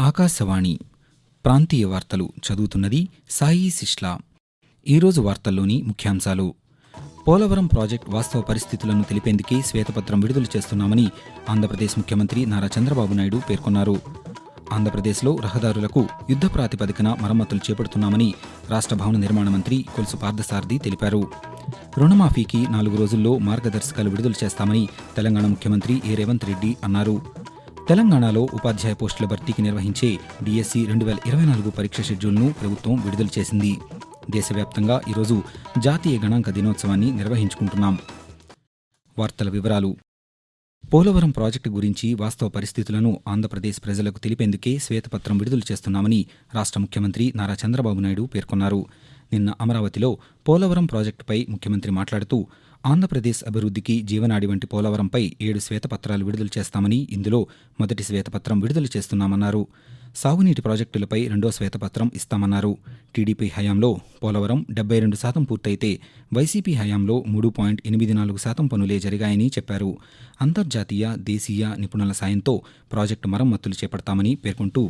ఆకాశవాణి ప్రాంతీయ వార్తలు చదువుతున్నది సాయి సిష్లా. ఈరోజు వార్తల్లోని ముఖ్యాంశాలు: పోలవరం ప్రాజెక్టు వాస్తవ పరిస్థితులను తెలిపేందుకే శ్వేతపత్రం విడుదల చేస్తున్నామని ఆంధ్రప్రదేశ్ ముఖ్యమంత్రి నారా చంద్రబాబు నాయుడు పేర్కొన్నారు. ఆంధ్రప్రదేశ్లో రహదారులకు యుద్ధ ప్రాతిపదికన మరమ్మతులు చేపడుతున్నామని రాష్ట్ర భవన నిర్మాణ మంత్రి కొలుసు పార్థసారథి తెలిపారు. రుణమాఫీకి 4 రోజుల్లో మార్గదర్శకాలు విడుదల చేస్తామని తెలంగాణ ముఖ్యమంత్రి రేవంత్ రెడ్డి అన్నారు. తెలంగాణలో ఉపాధ్యాయ పోస్టుల భర్తీకి నిర్వహించే డిఎస్సి 2024 పరీక్ష షెడ్యూల్ను ప్రభుత్వం విడుదల చేసింది. దేశవ్యాప్తంగా ఈరోజు జాతీయ గణాంక దినోత్సవాన్ని నిర్వహించుకుంటున్నాం. వార్తల వివరాలు: పోలవరం ప్రాజెక్టు గురించి వాస్తవ పరిస్థితులను ఆంధ్రప్రదేశ్ ప్రజలకు తెలిపేందుకే శ్వేతపత్రం విడుదల చేస్తున్నామని రాష్ట్ర ముఖ్యమంత్రి నారా చంద్రబాబు నాయుడు పేర్కొన్నారు. నిన్న అమరావతిలో పోలవరం ప్రాజెక్టుపై ముఖ్యమంత్రి మాట్లాడుతూ, ఆంధ్రప్రదేశ్ అభివృద్ధికి జీవనాడి వంటి పోలవరంపై 7 శ్వేతపత్రాలు విడుదల చేస్తామని, ఇందులో మొదటి శ్వేతపత్రం విడుదల చేస్తున్నామన్నారు. సాగునీటి ప్రాజెక్టులపై 2వ శ్వేతపత్రం ఇస్తామన్నారు. టీడీపీ హయాంలో పోలవరం 72% పూర్తయితే వైసీపీ హయాంలో 3.84% పనులే జరిగాయని చెప్పారు. అంతర్జాతీయ, దేశీయ నిపుణుల సాయంతో ప్రాజెక్టు మరమ్మతులు చేపడతామని పేర్కొంటూ,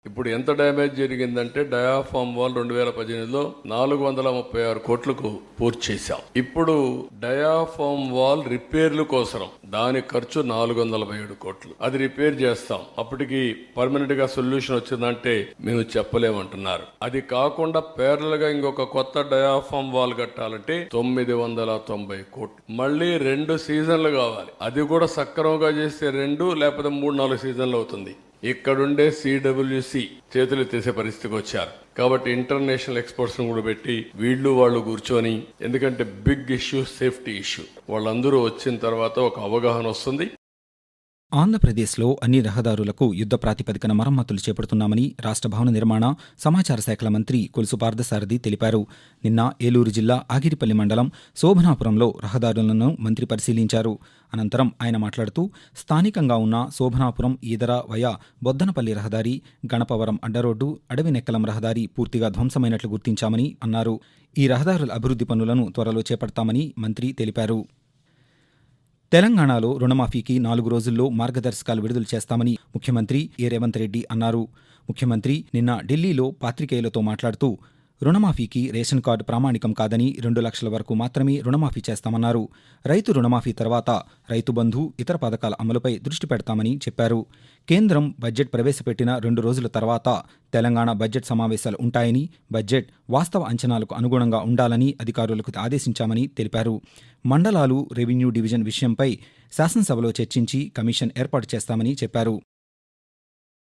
ఇప్పుడు ఎంత డ్యామేజ్ జరిగిందంటే డయాఫామ్ వాల్ 2018లో 436 కోట్లకు పూర్తి చేశాం. ఇప్పుడు డయాఫామ్ వాల్ రిపేర్లు కోసం దాని ఖర్చు 447 కోట్లు. అది రిపేర్ చేస్తాం. అప్పటికి పర్మనెంట్ గా సొల్యూషన్ వచ్చిందంటే మేము చెప్పలేమంటున్నారు. అది కాకుండా పేర్లు గా ఇంకొక కొత్త డయాఫామ్ వాల్ కట్టాలంటే 990 కోట్లు. మళ్ళీ 2 సీజన్లు కావాలి. అది కూడా సక్రమంగా చేస్తే 2 లేకపోతే 3-4 సీజన్లు అవుతుంది. ఇక్కడుండే సిడబ్ల్యూసి చేతులు తీసే పరిస్థితికి వచ్చారు. కాబట్టి ఇంటర్నేషనల్ ఎక్స్పర్ట్స్ కూడా పెట్టి వాళ్ళు కూర్చొని, ఎందుకంటే బిగ్ ఇష్యూ సేఫ్టీ ఇష్యూ, వాళ్ళందరూ వచ్చిన తర్వాత ఒక అవగాహన వస్తుంది. ఆంధ్రప్రదేశ్లో అన్ని రహదారులకు యుద్ధ ప్రాతిపదికన మరమ్మతులు చేపడుతున్నామని రాష్ట్ర భవన నిర్మాణ, సమాచార శాఖల మంత్రి కొలుసు పార్థసారథి తెలిపారు. నిన్న ఏలూరు జిల్లా ఆగిరిపల్లి మండలం శోభనాపురంలో రహదారులను మంత్రి పరిశీలించారు. అనంతరం ఆయన మాట్లాడుతూ, స్థానికంగా ఉన్న శోభనాపురం ఈదర వయా బొద్దనపల్లి రహదారి, గణపవరం అడ్డరోడ్డు, అడవినెక్కలం రహదారి పూర్తిగా ధ్వంసమైనట్లు గుర్తించామని అన్నారు. ఈ రహదారుల అభివృద్ధి పనులను త్వరలో చేపడతామని మంత్రి తెలిపారు. తెలంగాణలో రుణమాఫీకి 4 రోజుల్లో మార్గదర్శకాలు విడుదల చేస్తామని ముఖ్యమంత్రి రేవంత్ రెడ్డి అన్నారు. ముఖ్యమంత్రి నిన్న ఢిల్లీలో పాత్రికేయులతో మాట్లాడుతూ, రుణమాఫీకి రేషన్ కార్డు ప్రామాణికం కాదని 2 లక్షల వరకు మాత్రమే రుణమాఫీ చేస్తామన్నారు. రైతు రుణమాఫీ తర్వాత రైతు బంధు, ఇతర పథకాల అమలుపై దృష్టి పెడతామని చెప్పారు. కేంద్రం బడ్జెట్ ప్రవేశపెట్టిన 2 రోజుల తర్వాత తెలంగాణ బడ్జెట్ సమావేశాలు ఉంటాయని, బడ్జెట్ వాస్తవ అంచనాలకు అనుగుణంగా ఉండాలని అధికారులకు ఆదేశించామని తెలిపారు. మండలాలు, రెవెన్యూ డివిజన్ విషయంపై శాసనసభలో చర్చించి కమిషన్ ఏర్పాటు చేస్తామని చెప్పారు.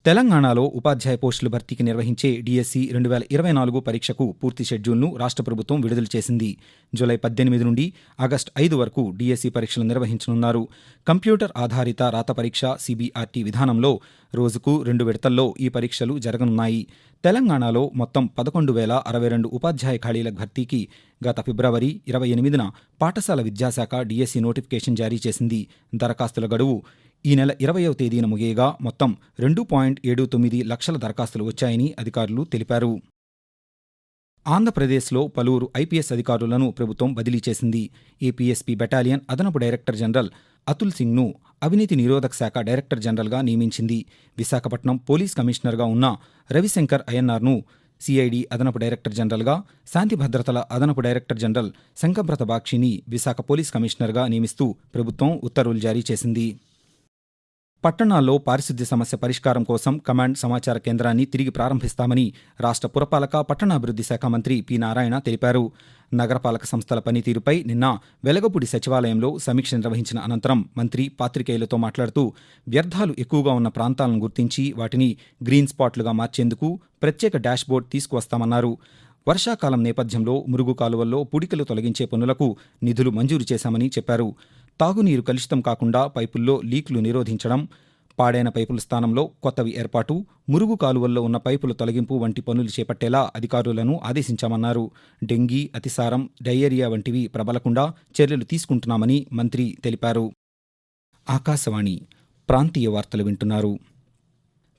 తెలంగాణలో ఉపాధ్యాయ పోస్టుల భర్తీకి నిర్వహించే డిఎస్సి 2024 పరీక్షకు పూర్తి షెడ్యూల్ను రాష్ట్ర ప్రభుత్వం విడుదల చేసింది. జూలై 18 నుండి ఆగస్టు 5 వరకు డిఎస్సి పరీక్షలు నిర్వహించనున్నారు. కంప్యూటర్ ఆధారిత రాత పరీక్ష సిబిఆర్టీ విధానంలో రోజుకు 2 విడతల్లో ఈ పరీక్షలు జరగనున్నాయి. తెలంగాణలో మొత్తం 11,062 ఉపాధ్యాయ ఖాళీల భర్తీకి గత ఫిబ్రవరి 28న పాఠశాల విద్యాశాఖ డిఎస్సి నోటిఫికేషన్ జారీ చేసింది. దరఖాస్తుల గడువు ఈ నెల 20వ తేదీన ముగియగా మొత్తం 2.79 లక్షల దరఖాస్తులు వచ్చాయని అధికారులు తెలిపారు. ఆంధ్రప్రదేశ్లో పలువురు ఐపీఎస్ అధికారులను ప్రభుత్వం బదిలీ చేసింది. ఏపీఎస్పీ బెటాలియన్ అదనపు డైరెక్టర్ జనరల్ అతుల్ సింగ్ను అవినీతి నిరోధక శాఖ డైరెక్టర్ జనరల్గా నియమించింది. విశాఖపట్నం పోలీస్ కమిషనర్గా ఉన్న రవిశంకర్ అయ్యన్నార్ను సిఐడి అదనపు డైరెక్టర్ జనరల్గా, శాంతి భద్రతల అదనపు డైరెక్టర్ జనరల్ శంకబ్రత బాక్షిని విశాఖ పోలీస్ కమిషనర్గా నియమిస్తూ ప్రభుత్వం ఉత్తర్వులు జారీ చేసింది. పట్టణాల్లో పారిశుద్ధ్య సమస్య పరిష్కారం కోసం కమాండ్ సమాచార కేంద్రాన్ని తిరిగి ప్రారంభిస్తామని రాష్ట్ర పురపాలక, పట్టణాభివృద్ధి శాఖ మంత్రి పి. నారాయణ తెలిపారు. నగరపాలక సంస్థల పనితీరుపై నిన్న వెలగపూడి సచివాలయంలో సమీక్ష నిర్వహించిన అనంతరం మంత్రి పాత్రికేయులతో మాట్లాడుతూ, వ్యర్థాలు ఎక్కువగా ఉన్న ప్రాంతాలను గుర్తించి వాటిని గ్రీన్ స్పాట్లుగా మార్చేందుకు ప్రత్యేక డాష్బోర్డ్ తీసుకువస్తామన్నారు. వర్షాకాలం నేపథ్యంలో మురుగు కాలువల్లో పుడికలు తొలగించే పనులకు నిధులు మంజూరు చేశామని చెప్పారు. తాగునీరు కలుషితం కాకుండా పైపుల్లో లీక్లు నిరోధించడం, పాడైన పైపుల స్థానంలో కొత్తవి ఏర్పాటు, మురుగు కాలువల్లో ఉన్న పైపుల తొలగింపు వంటి పనులు చేపట్టేలా అధికారులను ఆదేశించామన్నారు. డెంగీ, అతిసారం, డయేరియా వంటివి ప్రబలకుండా చర్యలు తీసుకుంటున్నామని మంత్రి తెలిపారు. ఆకాశవాణి ప్రాంతీయ వార్తలు వింటున్నారు.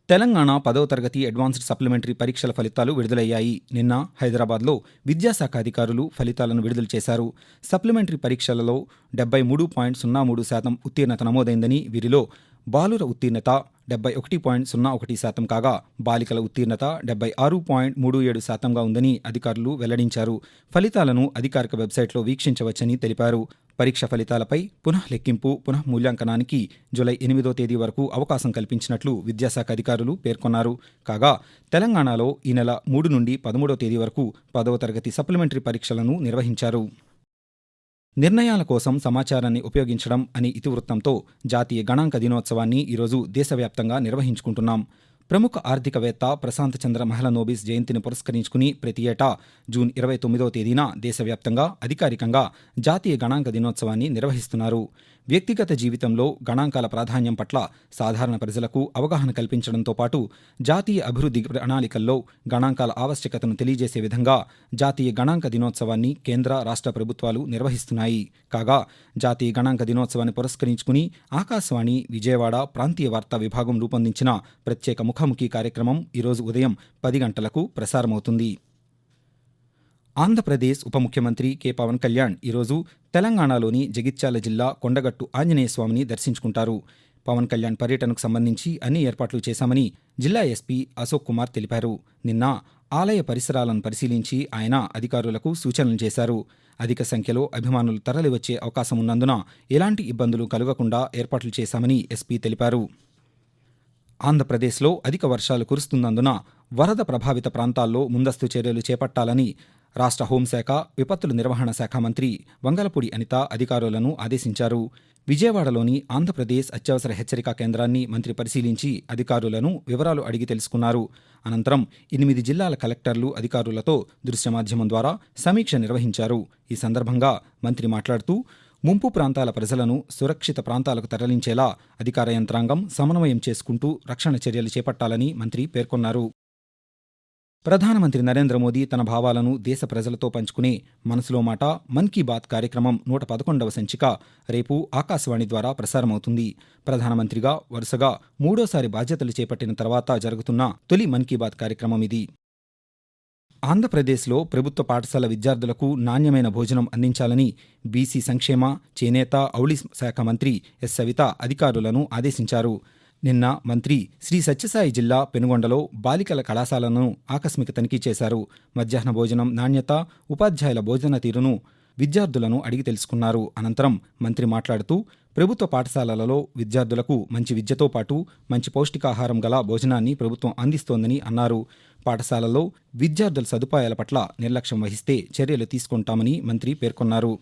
తెలంగాణ 10వ తరగతి అడ్వాన్స్డ్ సప్లిమెంటరీ పరీక్షల ఫలితాలు విడుదలయ్యాయి. నిన్న హైదరాబాద్లో విద్యాశాఖ అధికారులు ఫలితాలను విడుదల చేశారు. సప్లిమెంటరీ పరీక్షలలో 73.03% ఉత్తీర్ణత నమోదైందని, వీరిలో బాలుర ఉత్తీర్ణత 71.01% కాగా బాలికల ఉత్తీర్ణత 76.37%గా ఉందని అధికారులు వెల్లడించారు. ఫలితాలను అధికారిక వెబ్సైట్లో వీక్షించవచ్చని తెలిపారు. పరీక్ష ఫలితాలపై పునః లెక్కింపు, పునః మూల్యాంకనానికి జూలై 8వ తేదీ వరకు అవకాశం కల్పించినట్లు విద్యాశాఖ అధికారులు పేర్కొన్నారు. కాగా తెలంగాణలో ఈ నెల 3 నుండి 13వ తేదీ వరకు 10వ తరగతి సప్లిమెంటరీ పరీక్షలను నిర్వహించారు. నిర్ణయాల కోసం సమాచారాన్ని ఉపయోగించడం అనే ఇతివృత్తంతో జాతీయ గణాంక దినోత్సవాన్ని ఈరోజు దేశవ్యాప్తంగా నిర్వహించుకుంటున్నాం. ప్రముఖ ఆర్థికవేత్త ప్రశాంత్ చంద్ర మహలనోబిస్ జయంతిని పురస్కరించుకుని ప్రతి ఏటా జూన్ 29వ తేదీన దేశవ్యాప్తంగా అధికారికంగా జాతీయ గణాంక దినోత్సవాన్ని నిర్వహిస్తున్నారు. వ్యక్తిగత జీవితంలో గణాంకాల ప్రాధాన్యం పట్ల సాధారణ ప్రజలకు అవగాహన కల్పించడంతో పాటు జాతీయ అభివృద్ధి ప్రణాళికల్లో గణాంకాల ఆవశ్యకతను తెలియజేసే విధంగా జాతీయ గణాంక దినోత్సవాన్ని కేంద్ర, రాష్ట్ర ప్రభుత్వాలు నిర్వహిస్తున్నాయి. కాగా జాతీయ గణాంక దినోత్సవాన్ని పురస్కరించుకుని ఆకాశవాణి విజయవాడ ప్రాంతీయ వార్తా విభాగం రూపొందించిన ప్రత్యేక ముఖాముఖి కార్యక్రమం ఈరోజు ఉదయం 10 గంటలకు ప్రసారమవుతుంది. ఆంధ్రప్రదేశ్ ఉప ముఖ్యమంత్రి కె పవన్ కళ్యాణ్ ఈరోజు తెలంగాణలోని జగిత్యాల జిల్లా కొండగట్టు ఆంజనేయ స్వామిని దర్శించుకుంటారు. పవన్ కళ్యాణ్ పర్యటనకు సంబంధించి అన్ని ఏర్పాట్లు చేశామని జిల్లా ఎస్పీ అశోక్ కుమార్ తెలిపారు. నిన్న ఆలయ పరిసరాలను పరిశీలించి ఆయన అధికారులకు సూచనలు చేశారు. అధిక సంఖ్యలో అభిమానులు తరలివచ్చే అవకాశం ఉన్నందున ఎలాంటి ఇబ్బందులు కలగకుండా ఏర్పాట్లు చేశామని ఎస్పీ తెలిపారు. ఆంధ్రప్రదేశ్లో అధిక వర్షాలు కురుస్తున్నందున వరద ప్రభావిత ప్రాంతాల్లో ముందస్తు చర్యలు చేపట్టాలని రాష్ట్ర హోంశాఖ, విపత్తుల నిర్వహణ శాఖ మంత్రి వంగలపూడి అనిత అధికారులను ఆదేశించారు. విజయవాడలోని ఆంధ్రప్రదేశ్ అత్యవసర హెచ్చరికా కేంద్రాన్ని మంత్రి పరిశీలించి అధికారులను వివరాలు అడిగి తెలుసుకున్నారు. అనంతరం 8 జిల్లాల కలెక్టర్లు అధికారులతో దృశ్య మాధ్యమం ద్వారా సమీక్ష నిర్వహించారు. ఈ సందర్భంగా మంత్రి మాట్లాడుతూ ముంపు ప్రాంతాల ప్రజలను సురక్షిత ప్రాంతాలకు తరలించేలా అధికార యంత్రాంగం సమన్వయం చేసుకుంటూ రక్షణ చర్యలు చేపట్టాలని మంత్రి పేర్కొన్నారు. ప్రధానమంత్రి నరేంద్ర మోదీ తన భావాలను దేశ ప్రజలతో పంచుకునే మనసులో మాట మన్ కీ బాత్ కార్యక్రమం 111వ సంచిక రేపు ఆకాశవాణి ద్వారా ప్రసారమవుతుంది. ప్రధానమంత్రిగా వరుసగా 3వసారి బాధ్యతలు చేపట్టిన తర్వాత జరుగుతున్న తొలి మన్ కీ బాత్ కార్యక్రమం ఇది. ఆంధ్రప్రదేశ్లో ప్రభుత్వ పాఠశాల విద్యార్థులకు నాణ్యమైన భోజనం అందించాలని బీసీ సంక్షేమ, చేనేత, ఔళి శాఖ మంత్రి ఎస్ సవిత అధికారులను ఆదేశించారు. నిన్న మంత్రి శ్రీ సత్యసాయి జిల్లా పెనుగొండలో బాలికల కళాశాలను ఆకస్మిక తనిఖీ చేశారు. మధ్యాహ్న భోజనం నాణ్యత, ఉపాధ్యాయుల భోజన తీరును విద్యార్థులను అడిగి తెలుసుకున్నారు. అనంతరం మంత్రి మాట్లాడుతూ ప్రభుత్వ పాఠశాలలలో విద్యార్థులకు మంచి విద్యతో పాటు మంచి పౌష్టికాహారం గల భోజనాన్ని ప్రభుత్వం అందిస్తోందని అన్నారు. పాఠశాలల్లో విద్యార్థుల సదుపాయాల పట్ల నిర్లక్ష్యం వహిస్తే చర్యలు తీసుకుంటామని మంత్రి పేర్కొన్నారు.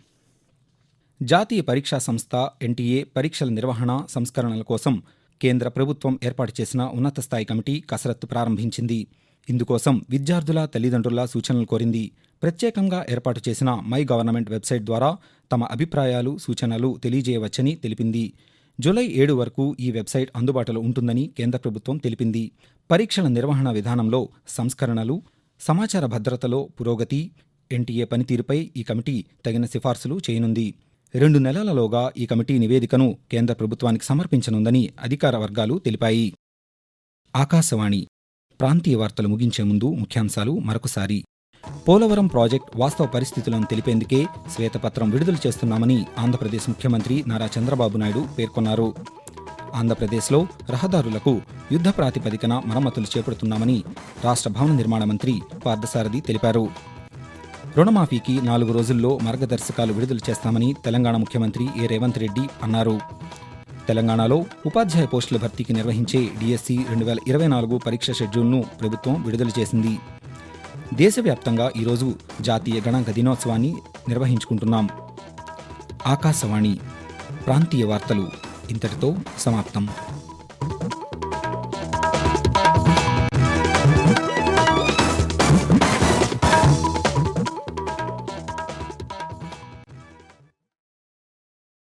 జాతీయ పరీక్షా సంస్థ ఎన్టీఏ పరీక్షల నిర్వహణ సంస్కరణల కోసం కేంద్ర ప్రభుత్వం ఏర్పాటు చేసిన ఉన్నత స్థాయి కమిటీ కసరత్తు ప్రారంభించింది. ఇందుకోసం విద్యార్థుల తల్లిదండ్రుల సూచనలు కోరింది. ప్రత్యేకంగా ఏర్పాటు చేసిన మై గవర్నమెంట్ వెబ్సైట్ ద్వారా తమ అభిప్రాయాలు, సూచనలు తెలియజేయవచ్చని తెలిపింది. జూలై 7 వరకు ఈ వెబ్సైట్ అందుబాటులో ఉంటుందని కేంద్ర ప్రభుత్వం తెలిపింది. పరీక్షల నిర్వహణ విధానంలో సంస్కరణలు, సమాచార భద్రతలో పురోగతి, ఎన్టీఏ పనితీరుపై ఈ కమిటీ తగిన సిఫార్సులు చేయనుంది. 2 నెలలలోగా ఈ కమిటీ నివేదికను కేంద్ర ప్రభుత్వానికి సమర్పించనుందని అధికార వర్గాలు తెలిపాయి. ఆకాశవాణి ప్రాంతీయ వార్తలు ముగించే ముందు ముఖ్యాంశాలు మరొకసారి. పోలవరం ప్రాజెక్ట్ వాస్తవ పరిస్థితులను తెలిపేందుకే శ్వేతపత్రం విడుదల చేస్తున్నామని ఆంధ్రప్రదేశ్ ముఖ్యమంత్రి నారా చంద్రబాబు నాయుడు పేర్కొన్నారు. ఆంధ్రప్రదేశ్లో రహదారులకు యుద్ధ ప్రాతిపదికన మరమ్మతులు చేపడుతున్నామని రాష్ట్ర భవన నిర్మాణ మంత్రి పార్థసారథి తెలిపారు. రుణమాఫీకి 4 రోజుల్లో మార్గదర్శకాలు విడుదల చేస్తామని తెలంగాణ ముఖ్యమంత్రి ఏ రేవంత్ రెడ్డి అన్నారు. తెలంగాణలో ఉపాధ్యాయ పోస్టుల భర్తీకి నిర్వహించే డిఎస్సి 2024 పరీక్ష షెడ్యూల్ను ప్రభుత్వం విడుదల చేసింది. దేశవ్యాప్తంగా ఈరోజు జాతీయ గణాంక దినోత్సవాన్ని నిర్వహించుకుంటున్నాం. ఆకాశవాణి ప్రాంతీయ వార్తలు ఇంతటితో సమాప్తం.